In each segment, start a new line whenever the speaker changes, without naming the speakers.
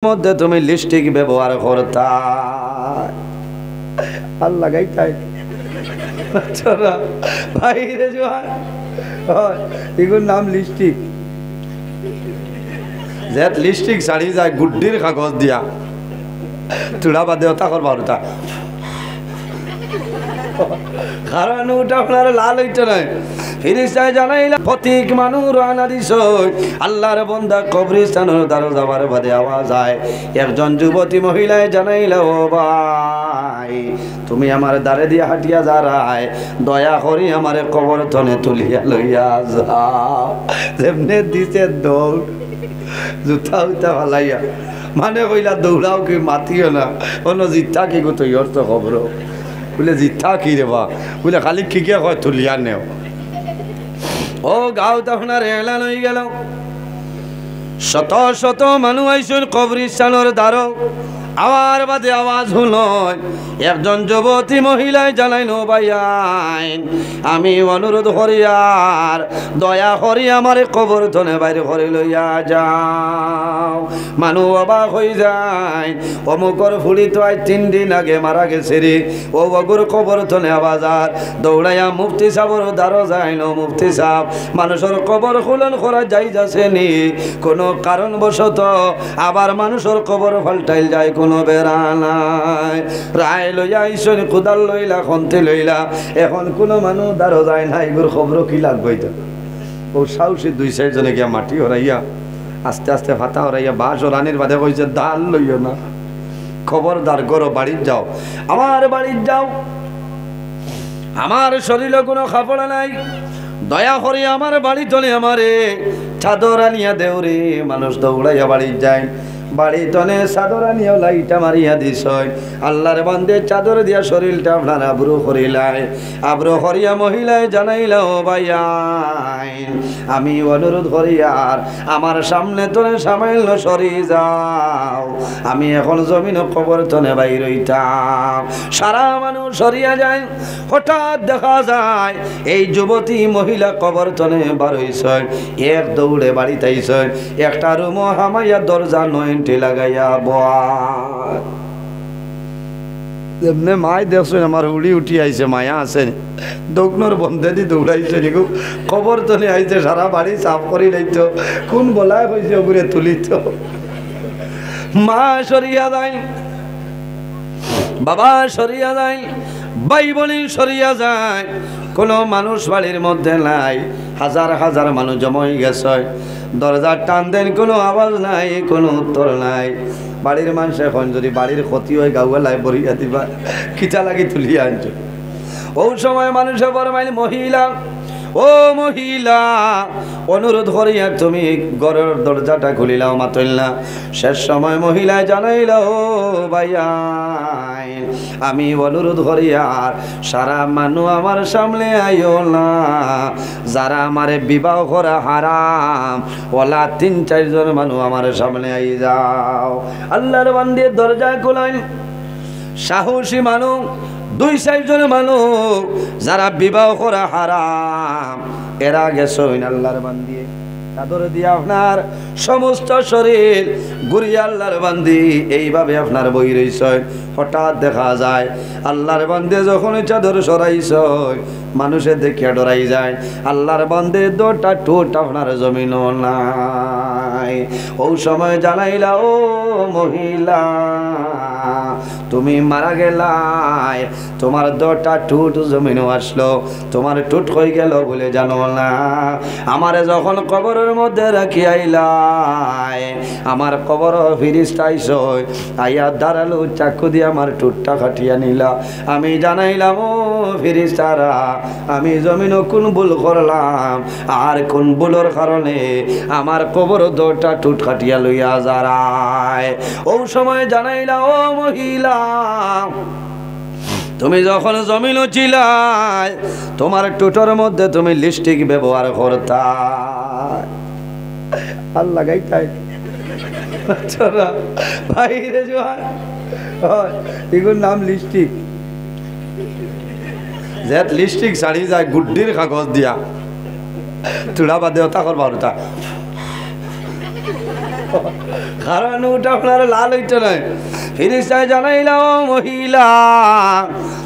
মধ্যে তুমি লিপস্টিক ব্যবহার করতা আর লাগাইতাই চোরা বাইরে জোয়ার এগুলোর নাম লিপস্টিক যে লিপস্টিক ছাড়ি যায় গুড্ডির কাগজ দিয়া তুড়া বাদে ওটা করবা ওটা কারণ ওটা আপনার লাল হইতে নাই ফিরিস্তায় জানাইলা প্রতীক মানুষ রানা দিছ আল্লাহর বান্দা কবরস্থানের দ্বারা যাবার বাদে আওয়াজ আয় একজন যুবতী মহিলায় জানাইলা ও ভাই তুমি আমার দ্বারে দিয়া হাঁটিয়া যারায় দয়া করি আমার কবর তনে তুলিয়া লইয়া যাও যেমনে দিছে দৌড় জুতা উতা ফালাইয়া মানে কইলা দৌড়াও কি মাতিও না অন্য জিতা কি গো তৈর তো খবর বলে জিতা কি রে বা বলে খালি কিকে কয় তুলিয়া নেও ও গাঁও তখন আর এলান হয়ে গেল শত শত মানুষ আইসুন কবরস্থানের দ্বারো আওয়ার বাদে আওয়াজ হল একজন যুবতী মহিলায় জানাইল ভাইয়াইন আমি অনুরোধ করি আর দয়া করি আমার কবর তনে বাইরে করে লইয়া যাও মানুষ অবাক হয়ে যায় অমুকর ফুলি তো আজ 3 দিন আগে মারা গেছে রে ও বগুর কবর তনে আবাজার দৌড়াইয়া মুফতি সাহর দ্বারো যাইল মুফতি সাহ মানুষের কবর খুলন করা যাই যাচ্ছে নি কোনো কারণবশত আবার মানুষের কবর ফাল্টাইল যায় কোনো বেড়া নাই রায় লইয়া আইসনি কুদাল লইলা খন্তি লইলা এখন কোনো মানুষ দ্বারো যায় না এগুর খবর কি লাগবে ও সাহসী 2-4 জনে গিয়া মাটি হরাইয়া আস্তে আস্তে ফাতা হরাইয়া বাস ও রানীর বাদে কইছে দাল লইও না খবরদার গরো বাড়ির যাও আমার বাড়ির যাও আমার শরীরে কোনো কাপড় নাই দয়া করে আমার বাড়ি চলে আমারে চাদর আনিয়া দেউরে মানুষ দৌড়াইয়া বাড়ির যায় বাড়ি তনে চাদর আনিয়া লাইটা মারিয়া দিস আল্লাহর বান্দে চাদর দিয়া শরীরটা আপনার আব্রু করিলাই আব্রু করিয়া মহিলায় জানাইলা ও ভাইয়াই আমি অনুরোধ করি আর আমার সামনে তনে সামাইল সরি যাও আমি এখন জমিন কবর তনে বাইর হইতাম সারা মানুষ সরিয়া যায় হঠাৎ দেখা যায় এই যুবতী মহিলা কবর তনে বার হইছ এক দৌড়ে বাড়িতে আইস একটা রুম হামাইয়া দরজা নয় লাগাইয়া এমনি মাই দেখছেন আমার উড়ি উঠি আইছে মায়া আছে দৌড়নোর বন্ধে দি দৌড়াইছে দেখো খবর তো নিয়ে আইছে সারা বাড়ি সাফ করি লাইত কোন বলায় হয়েছে ওগুলো তুলিত মা সরিয়া যায় বাবা সরিয়া যায় ভাই বোনি সরিয়া যায় কোনো মানুষ বাড়ির মধ্যে নাই হাজার হাজার মানুষ জমাই গেছে দরজার টান দেন কোনো আওয়াজ নাই কোনো উত্তর নাই বাড়ির মানুষ এখন যদি বাড়ির ক্ষতি হয় গাউয়ালায় বরিয়া দিবা খিচা লাগি তুলিয়া আনছ ও সময় মানুষে বরমাইল মহিলা ও মহিলা অনুরোধ করিয়া তুমি ঘরের দরজাটা খুলিলাও মাতইল না শেষ সময় মহিলায় জানাইল ও ভাইয়াই আমি অনুরোধ করিয়া সারা মানুষ আমার সামনে আইও না যারা আমারে বিবাহ করা হারাম ওলা 3-4 জন মানুষ আমার সামনে আই যাও আল্লাহর বান্দে দরজা খোলাই সাহসী মানুষ 2-4 জন মানুষ যারা বিবাহ করা হারাম এরা গেছেন আল্লাহর বান্দি চাদর দিয়ে আপনার সমস্ত শরীর ঘুরিয়ে আল্লাহর বান্দি এইভাবে আপনার বই রইছে হঠাৎ দেখা যায় আল্লাহর বান্দে যখন চাদর সরাইছ মানুষে দেখিয়া ডরাই যায় আল্লাহর বান্দে 2টা ঠোঁট আপনার জমিন নাই ও সময় জানাইলা ও মহিলা তুমি মারা গেলাই তোমার 2টা ঠোঁট জমিনও আসলো তোমার ঠোঁট হয়ে গেল বলে জানো না আমারে যখন কবরের মধ্যে রাখি আইলাই আমার কবর ফিরিস্তা আইস আইয়া দাঁড়ালো চাকু দিয়ে আমার ঠোঁটটা কাটিয়া নিলা আমি জানাইলাম ও ফিরিস্তারা আমি জমিন কোন ভুল করলাম আর কোন ভুলের কারণে আমার কবর 2টা ঠোঁট কাটিয়া লইয়া যারায় ও সময় জানাইলা ও মহিলা তুমি যখন জমিন ছিলাই তোমার ঠোঁটের মধ্যে তুমি লিপস্টিক ব্যবহার করতা আর লাগাইতাই চোরা বাইরে জোয়ার এগুলোর নাম লিপস্টিক যে লিপস্টিক ছাড়ি যায় গুড্ডির কাগজ দিয়া তুড়া বাদে ওটা করবা ওটা কারণ ওটা আপনার লাল হইতে নয়। ফিরিস্তায় জানাইলাম মহিলা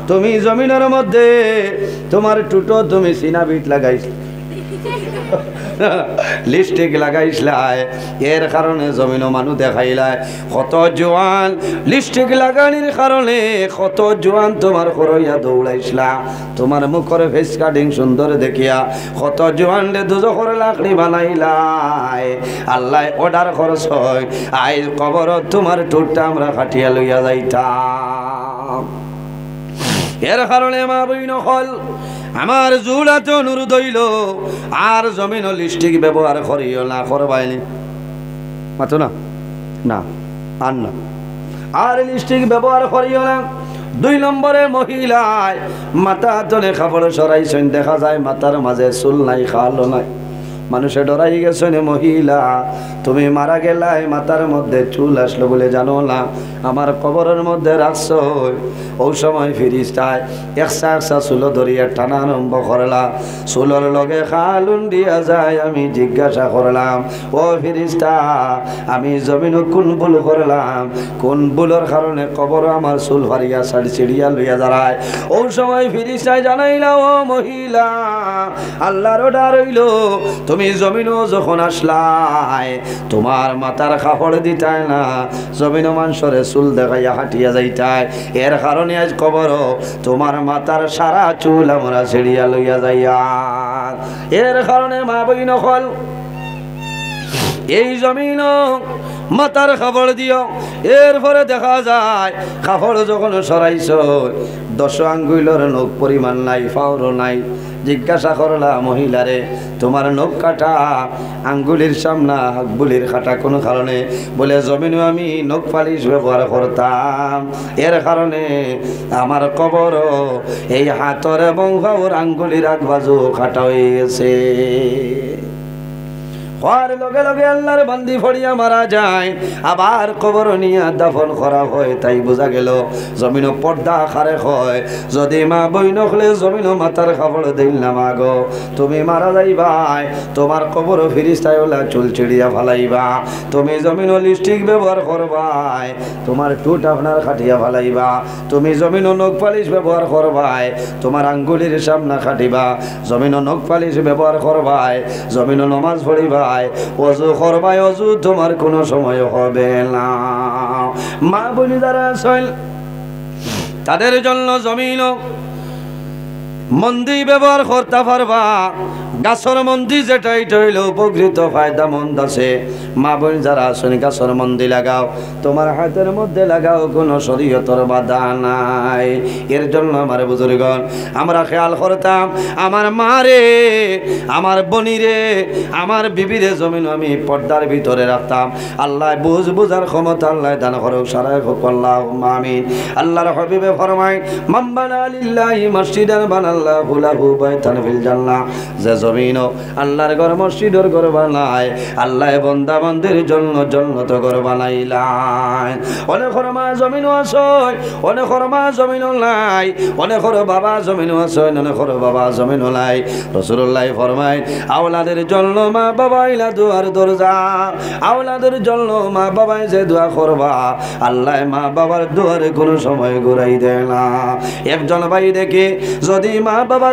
তুমি জমিনের মধ্যে তোমার টুটো তুমি সিনাবিট লাগাইছ লিপস্টিক লাগাইছলাই এর কারণে জমিনও মানুষ দেখাইলাই কত জোয়ান লিপস্টিক লাগানির কারণে কত জোয়ান তোমার করইয়া দৌড়াইছলা তোমার মুখের ফেস কাটিং সুন্দর দেখিয়া কত জোয়ান রে দুজখর লাকড়ি বানাইলাই আল্লাহ অর্ডার খরচ হয় আই কবর তোমার টুটটা আমরা কাটিয়া লইয়া যাইতাম। এর কারণে মা বই নকল আমার জুড়াতে অনুরোধ হইল আর জমিন লিপস্টিক ব্যবহার করিও না করবাইনি মাতো না না আর না আর লিপস্টিক ব্যবহার করিও না। 2 নম্বরে মহিলায় মাথা তলে কাপড় সরাইছেন দেখা যায় মাথার মাঝে চুল নাই খালো নাই মানুষে ডরাই গেছে মহিলা তুমি মারা গেলাই মাথার মধ্যে চুল আসলো বলে জানো না আমার কবরের মধ্যে রাখছ। ওই সময় ফিরিস্তায় একসা চুল ধরিয়া টানা আরম্ভ করলাম চুলের লগে খালুন দিয়া যায়। আমি জিজ্ঞাসা করলাম ও ফিরিস্তা আমি জমিন কোন ভুল করলাম কোন ভুলের কারণে কবর আমার চুল ফারিয়া ছিড়িয়া লইয়া দাঁড়ায়। ওই সময় ফিরিস্তায় জানাইলা ও মহিলা আল্লাহর অর্ডার হইল তুমি জমিনও যখন আসলাই তোমার মাথার কাপড় দিতায় না জমিনও মানুষরে চুল দেখাইয়া হাঁটিয়া যাইতায় এর কারণে আজ কবর তোমার মাথার সারা চুল আমরা ছিড়িয়া লইয়া যাইয়া। এর কারণে মা বই নকল এই জমিন মাথার কাপড় দিও। এরপরে দেখা যায় কাপড় যখন সরাইছ 10 আঙ্গুলের নখ পরিমাণ নাই ফাওরও নাই। জিজ্ঞাসা করলা মহিলারে তোমার নখ কাটা আঙ্গুলির সামনা হাকবুলির কাটা কোনো কারণে বলে জমিনও আমি নখ পালিশ ব্যবহার করতাম এর কারণে আমার কবর এই হাতর এবং ফাওর আঙ্গুলির আগ বাজু কাটা হয়ে গেছে। হওয়ার লগে লগে আল্লাহর বান্দি ফড়িয়া মারা যায় আবার কবর নিয়ে দাফন করা হয়। তাই বোঝা গেল জমিনও পর্দা খারে হয়। যদি মা বই নখলে জমিনও মাথার কাপড় দিল না মাগো তুমি মারা যাইবাই তোমার কবর ফিরিস্তায় ওলা চুল চিড়িয়া ফালাইবা। তুমি জমিনও লিপস্টিক ব্যবহার করবাই তোমার টুট আপনার খাটিয়া ফালাইবা। তুমি জমিনও নখ পালিশ ব্যবহার করবাই তোমার আঙ্গুলির সামনা খাটিবা। জমিনও নখ পালিশ ব্যবহার করবাই জমিনও নমাজ পড়িবা ওযু করবাই ওযু তোমার কোনো সময় হবে না। মা বলি যারা আছেন তাদের জন্য জমিন মন্দি ব্যবহার করতে পারবা। গাছর মন্দি যেটা এটা হইল উপকৃত ফায়দা মন্দ আছে। মা বোন যারা আছেন গাছর মন্দি লাগাও তোমার হাতের মধ্যে লাগাও কোনো শরীয়তর বাধা নাই। এর জন্য আমার বুজুর্গণ আমরা খেয়াল করতাম আমার মারে আমার বনিরে আমার বিবিরে জমিন আমি পর্দার ভিতরে রাখতাম। আল্লাহ বুঝার ক্ষমতা আল্লাহ দান করুক সারাই হোক আল্লাহুম্মা আমিন। আল্লাহর হাবিবে ফরমায় মান বানা লিল্লাহি মসজিদান বানাল্লাহু লাহু বাইতান ফিল জান্নাহ। যে জমিন আল্লাহর ঘর মসজিদের ঘর বানায় আল্লাহ বান্দা বান্দির জন্য জান্নাত ঘর বানাইলাম। অনেকের মা জমিন আছে অনেকের মা জমিন নাই অনেকের বাবা জমিন আছে অনেকের বাবা জমিন নাই। রাসূলুল্লাহ ফরমায় আওলাদের জন্য মা বাবা ইলা দুয়ার দরজা। আওলাদের জন্য মা বাবা যে দোয়া করবা আল্লাহ মা বাবার দুয়ারে কোনো সময় ঘুরাই দেয় না। একজন ভাই দেখে যদি মা বাবা